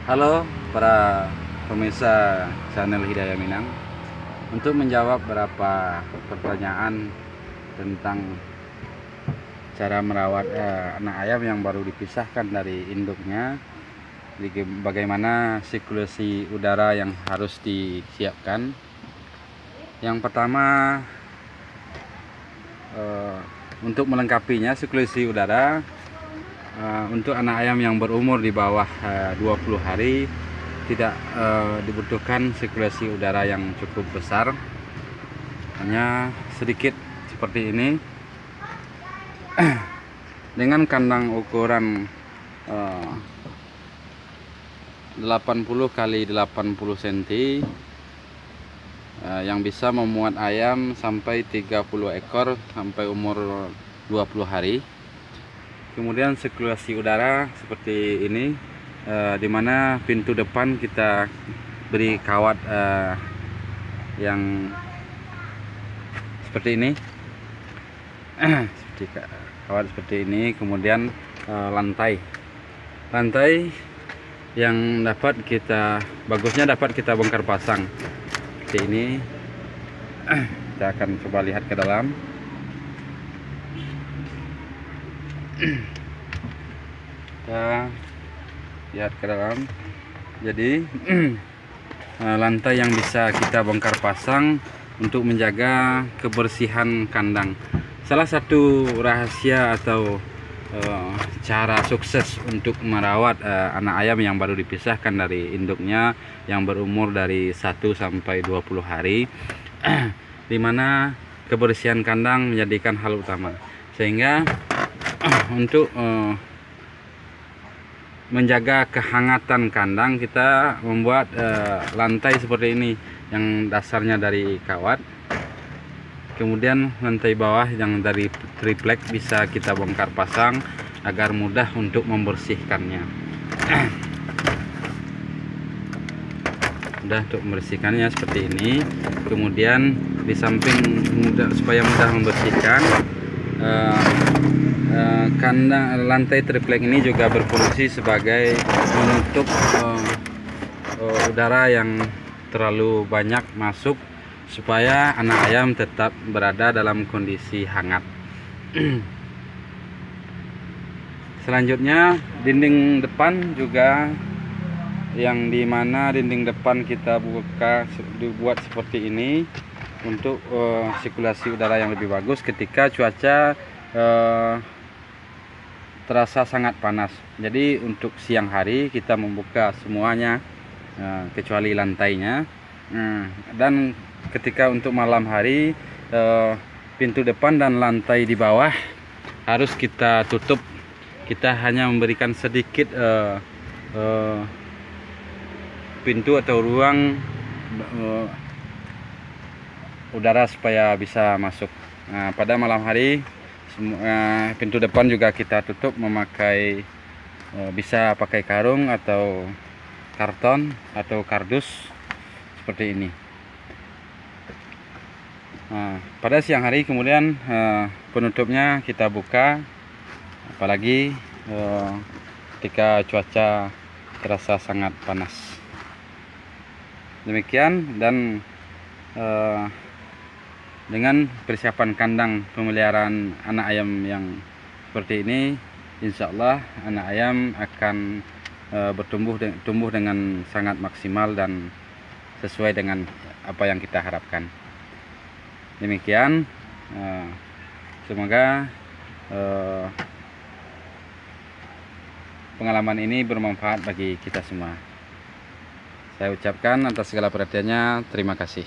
Halo para pemirsa channel Hidayah Minang. Untuk menjawab beberapa pertanyaan tentang cara merawat anak ayam yang baru dipisahkan dari induknya, bagaimana sirkulasi udara yang harus disiapkan. Yang pertama, untuk melengkapinya sirkulasi udara untuk anak ayam yang berumur di bawah 20 hari tidak dibutuhkan sirkulasi udara yang cukup besar, hanya sedikit seperti ini. Dengan kandang ukuran 80 kali 80 cm yang bisa memuat ayam sampai 30 ekor sampai umur 20 hari. Kemudian sirkulasi udara seperti ini, dimana pintu depan kita beri kawat yang seperti ini, seperti kawat seperti ini. Kemudian lantai yang bagusnya dapat kita bongkar pasang seperti ini. Kita akan coba lihat ke dalam. Kita lihat ke dalam. Jadi lantai yang bisa kita bongkar pasang untuk menjaga kebersihan kandang. Salah satu rahasia atau cara sukses untuk merawat anak ayam yang baru dipisahkan dari induknya yang berumur dari 1 sampai 20 hari, dimana kebersihan kandang menjadikan hal utama, sehingga untuk menjaga kehangatan kandang, kita membuat lantai seperti ini yang dasarnya dari kawat. Kemudian lantai bawah yang dari triplek bisa kita bongkar pasang agar mudah untuk membersihkannya. Mudah untuk membersihkannya seperti ini. Kemudian di samping supaya mudah membersihkan, kandang lantai triplek ini juga berfungsi sebagai menutup udara yang terlalu banyak masuk, supaya anak ayam tetap berada dalam kondisi hangat. Selanjutnya, dinding depan juga, yang dimana dinding depan kita dibuat seperti ini untuk sirkulasi udara yang lebih bagus ketika cuaca terasa sangat panas. Jadi untuk siang hari kita membuka semuanya kecuali lantainya, dan ketika untuk malam hari pintu depan dan lantai di bawah harus kita tutup. Kita hanya memberikan sedikit pintu atau ruang udara supaya bisa masuk. Pada malam hari pintu depan juga kita tutup memakai bisa pakai karung atau karton atau kardus seperti ini. Pada siang hari kemudian penutupnya kita buka, apalagi ketika cuaca terasa sangat panas. Demikian, dan dengan persiapan kandang pemeliharaan anak ayam yang seperti ini, insya Allah anak ayam akan tumbuh dengan sangat maksimal dan sesuai dengan apa yang kita harapkan. Demikian, semoga pengalaman ini bermanfaat bagi kita semua. Saya ucapkan atas segala perhatiannya, terima kasih.